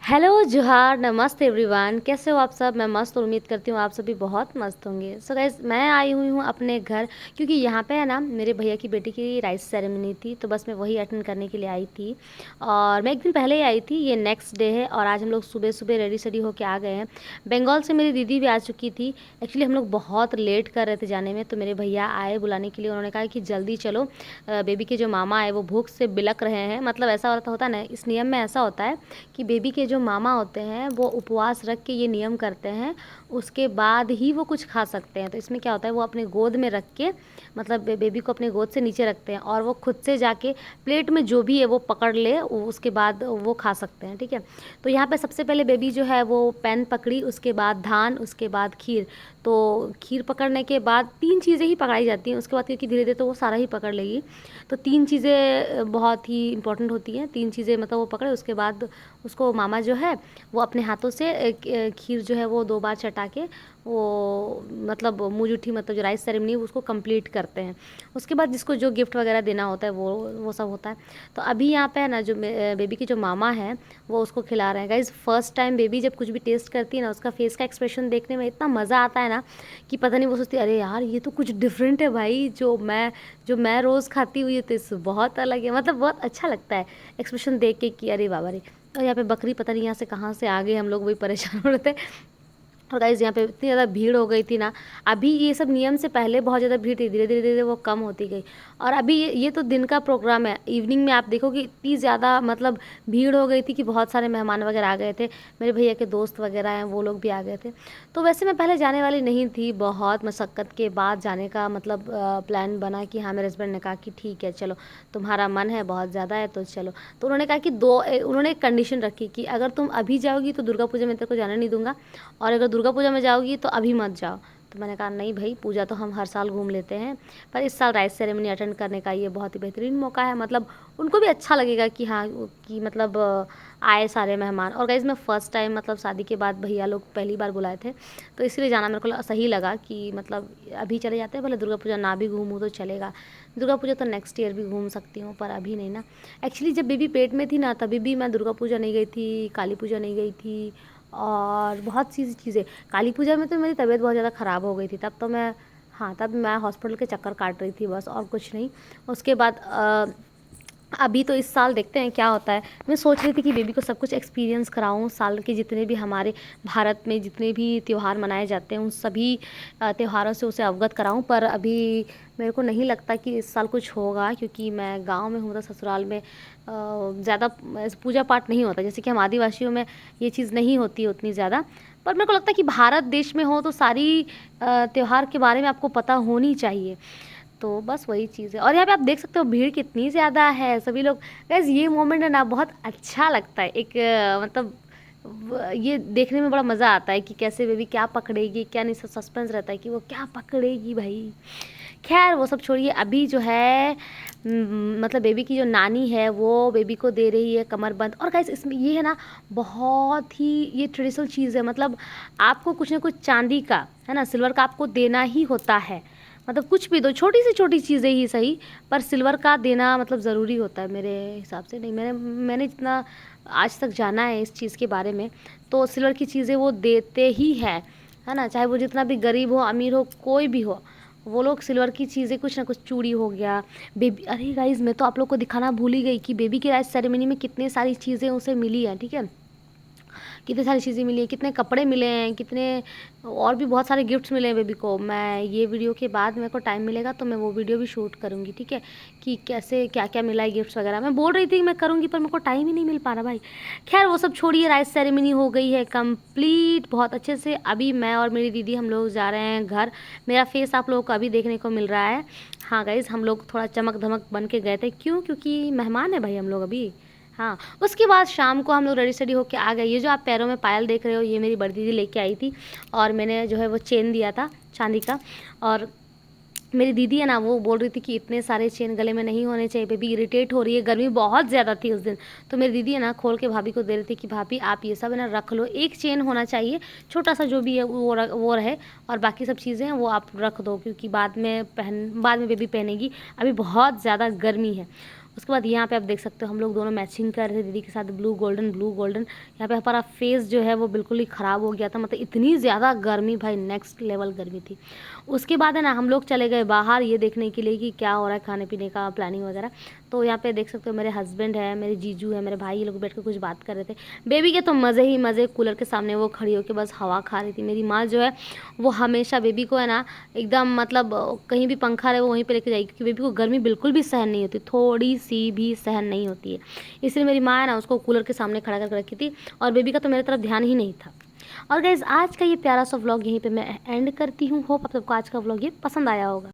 Hello जोहार नमस्ते everyone, कैसे हो आप सब। मैं मस्त और उम्मीद करती हूँ आप सभी बहुत मस्त होंगे। सो गाइस, मैं आई हुई हूँ अपने घर, क्योंकि यहाँ पे है ना मेरे भैया की बेटी की राइस सेरेमनी थी, तो बस मैं वही अटेंड करने के लिए आई थी। और मैं एक दिन पहले ही आई थी, ये नेक्स्ट डे है और आज हम लोग सुबह सुबह रेडी सेडी होके आ गए हैं। बंगाल से मेरी दीदी भी आ चुकी थी। एक्चुअली हम लोग बहुत लेट कर रहे थे जाने में, तो मेरे भैया आए बुलाने के लिए। उन्होंने कहा कि जल्दी चलो, बेबी के जो मामा आए वो भूख से बिलक रहे हैं। मतलब ऐसा होता है ना, इस नियम में ऐसा होता है कि बेबी के जो मामा होते हैं वो उपवास रख के ये नियम करते हैं, उसके बाद ही वो कुछ खा सकते हैं। तो इसमें क्या होता है, वो अपने गोद में रख के, मतलब बेबी को अपने गोद से नीचे रखते हैं और वो खुद से जाके प्लेट में जो भी है वो पकड़ ले, उसके बाद वो खा सकते हैं। ठीक है। तो यहाँ पे सबसे पहले बेबी जो है वो पैन पकड़ी, उसके बाद धान, उसके बाद खीर। तो खीर पकड़ने के बाद तीन चीज़ें ही पकड़ाई जाती हैं, उसके बाद क्योंकि धीरे धीरे तो वो सारा ही पकड़ लेगी। तो तीन चीज़ें बहुत ही इंपॉर्टेंट होती हैं। तीन चीज़ें मतलब वो पकड़े, उसके बाद उसको मामा जो है वो अपने हाथों से खीर जो है वो 2 बार चटा के वो मतलब मुँह जुठी, मतलब जो राइस सेरेमनी है उसको कंप्लीट करते हैं। उसके बाद जिसको जो गिफ्ट वगैरह देना होता है वो सब होता है। तो अभी यहाँ पे है ना, जो बेबी के जो मामा हैं वो उसको खिला रहे हैं। गाइज, फर्स्ट टाइम बेबी जब कुछ भी टेस्ट करती है ना, उसका फेस का एक्सप्रेशन देखने में इतना मज़ा आता है ना कि पता नहीं, वो सोचती है अरे यार ये तो कुछ डिफरेंट है भाई, जो मैं रोज़ खाती हुई, तो इससे बहुत अलग है। मतलब बहुत अच्छा लगता है एक्सप्रेशन देख के कि अरे बाबा रे। और यहाँ पे बकरी पता नहीं यहाँ से कहाँ से आ गए, हम लोग वही परेशान हो रहे थे। और गाइज़, यहाँ पे इतनी ज़्यादा भीड़ हो गई थी ना। अभी ये सब नियम से पहले बहुत ज़्यादा भीड़ थी, धीरे धीरे धीरे वो कम होती गई। और अभी ये तो दिन का प्रोग्राम है, इवनिंग में आप देखोगे इतनी ज़्यादा मतलब भीड़ हो गई थी कि बहुत सारे मेहमान वगैरह आ गए थे। मेरे भैया के दोस्त वगैरह हैं, वो लोग भी आ गए थे। तो वैसे मैं पहले जाने वाली नहीं थी, बहुत मशक्क़त के बाद जाने का मतलब प्लान बना कि हाँ, मेरे हस्बैंड ने कहा कि ठीक है चलो, तुम्हारा मन है बहुत ज़्यादा है तो चलो। तो उन्होंने कहा कि उन्होंने एक कंडीशन रखी कि अगर तुम अभी जाओगी तो दुर्गा पूजा में तेरे को जाने नहीं दूंगा, और अगर दुर्गा पूजा में जाओगी तो अभी मत जाओ। तो मैंने कहा नहीं भाई, पूजा तो हम हर साल घूम लेते हैं, पर इस साल राइस सेरेमनी अटेंड करने का ये बहुत ही बेहतरीन मौका है। मतलब उनको भी अच्छा लगेगा कि हाँ, कि मतलब आए सारे मेहमान। और गाइज़, मैं फ़र्स्ट टाइम मतलब शादी के बाद भैया लोग पहली बार बुलाए थे, तो इसीलिए जाना मेरे को सही लगा कि मतलब अभी चले जाते हैं, भले दुर्गा पूजा ना भी घूमूँ तो चलेगा। दुर्गा पूजा तो नेक्स्ट ईयर भी घूम सकती हूँ, पर अभी नहीं ना। एक्चुअली जब बेबी पेट में थी ना, तभी भी मैं दुर्गा पूजा नहीं गई थी, काली पूजा नहीं गई थी, और बहुत सी चीज़ें। काली पूजा में तो मेरी तबीयत बहुत ज़्यादा ख़राब हो गई थी, तब तो मैं, हाँ, तब मैं हॉस्पिटल के चक्कर काट रही थी बस, और कुछ नहीं। उसके बाद अभी तो इस साल देखते हैं क्या होता है। मैं सोच रही थी कि बेबी को सब कुछ एक्सपीरियंस कराऊं, साल के जितने भी हमारे भारत में जितने भी त्यौहार मनाए जाते हैं उन सभी त्योहारों से उसे अवगत कराऊं, पर अभी मेरे को नहीं लगता कि इस साल कुछ होगा, क्योंकि मैं गांव में हूँ तो ससुराल में ज़्यादा पूजा पाठ नहीं होता, जैसे कि हम आदिवासियों में ये चीज़ नहीं होती उतनी ज़्यादा। पर मेरे को लगता है कि भारत देश में हो तो सारी त्यौहार के बारे में आपको पता होनी चाहिए। तो बस वही चीज़ है। और यहाँ पे आप देख सकते हो भीड़ कितनी ज़्यादा है, सभी लोग। गाइस, ये मोमेंट है ना, बहुत अच्छा लगता है। एक मतलब ये देखने में बड़ा मज़ा आता है कि कैसे बेबी क्या पकड़ेगी क्या नहीं, सस्पेंस रहता है कि वो क्या पकड़ेगी भाई। खैर वो सब छोड़िए, अभी जो है मतलब बेबी की जो नानी है वो बेबी को दे रही है कमरबंद। और गाइस, इसमें ये है ना, बहुत ही ये ट्रेडिशनल चीज़ है। मतलब आपको कुछ ना कुछ चांदी का, है ना, सिल्वर का आपको देना ही होता है। मतलब कुछ भी दो, छोटी से छोटी चीज़ें ही सही, पर सिल्वर का देना मतलब ज़रूरी होता है मेरे हिसाब से। नहीं, मैंने जितना आज तक जाना है इस चीज़ के बारे में, तो सिल्वर की चीज़ें वो देते ही है ना, चाहे वो जितना भी गरीब हो अमीर हो कोई भी हो, वो लोग सिल्वर की चीज़ें, कुछ ना कुछ चूड़ी हो गया बेबी। अरे गाइज, मैं तो आप लोग को दिखाना भूल ही गई कि बेबी की राइस सेरेमनी में कितने सारी चीज़ें उसे मिली हैं। ठीक है, कितनी सारी चीज़ें मिली हैं, कितने कपड़े मिले हैं, कितने और भी बहुत सारे गिफ्ट्स मिले हैं बेबी को। मैं ये वीडियो के बाद मेरे को टाइम मिलेगा तो मैं वो वीडियो भी शूट करूँगी, ठीक है, कि कैसे क्या क्या मिला है गिफ्ट्स वगैरह। मैं बोल रही थी कि मैं करूँगी, पर मेरे को टाइम ही नहीं मिल पा रहा भाई। खैर वो सब छोड़िए, राइस सेरेमनी हो गई है कंप्लीट बहुत अच्छे से। अभी मैं और मेरी दीदी हम लोग जा रहे हैं घर। मेरा फेस आप लोगों को अभी देखने को मिल रहा है। हाँ गाइज़, हम लोग थोड़ा चमक धमक बन के गए थे, क्यों, क्योंकि मेहमान है भाई हम लोग अभी। हाँ, उसके बाद शाम को हम लोग रेडी सेडी होके आ गए। ये जो आप पैरों में पायल देख रहे हो, ये मेरी बड़ी दीदी लेके आई थी, और मैंने जो है वो चेन दिया था चांदी का। और मेरी दीदी है ना, वो बोल रही थी कि इतने सारे चेन गले में नहीं होने चाहिए, बेबी इरिटेट हो रही है, गर्मी बहुत ज़्यादा थी उस दिन। तो मेरी दीदी है ना, खोल के भाभी को दे रही थी कि भाभी आप ये सब है ना रख लो, एक चेन होना चाहिए छोटा सा जो भी है वो रहे, और बाकी सब चीज़ें हैं वो आप रख दो, क्योंकि बाद में बेबी पहनेगी, अभी बहुत ज़्यादा गर्मी है। उसके बाद यहाँ पे आप देख सकते हो हम लोग दोनों मैचिंग कर रहे थे दीदी के साथ, ब्लू गोल्डन। यहाँ पे हमारा फेस जो है वो बिल्कुल ही ख़राब हो गया था, मतलब इतनी ज़्यादा गर्मी, भाई नेक्स्ट लेवल गर्मी थी। उसके बाद है ना हम लोग चले गए बाहर ये देखने के लिए कि क्या हो रहा है, खाने पीने का प्लानिंग वगैरह। तो यहाँ पे देख सकते हो मेरे हस्बैंड है, मेरे जीजू है, मेरे भाई, ये लोग बैठ कर कुछ बात कर रहे थे। बेबी के तो मज़े ही मज़े, कूलर के सामने वो खड़ी होकर बस हवा खा रही थी। मेरी माँ जो है वो हमेशा बेबी को है ना एकदम मतलब कहीं भी पंखा रहे वो वहीं पे लेके जाएगी, क्योंकि बेबी को गर्मी बिल्कुल भी सहन नहीं होती, थोड़ी सी भी सहन नहीं होती है। इसलिए मेरी माँ है ना उसको कूलर के सामने खड़ा करके रखी थी, और बेबी का तो मेरी तरफ ध्यान ही नहीं था। और गाइज़ आज का ये प्यारा सा व्लॉग यहीं पे मैं एंड करती हूँ। होप आप सबको आज का व्लॉग ये पसंद आया होगा।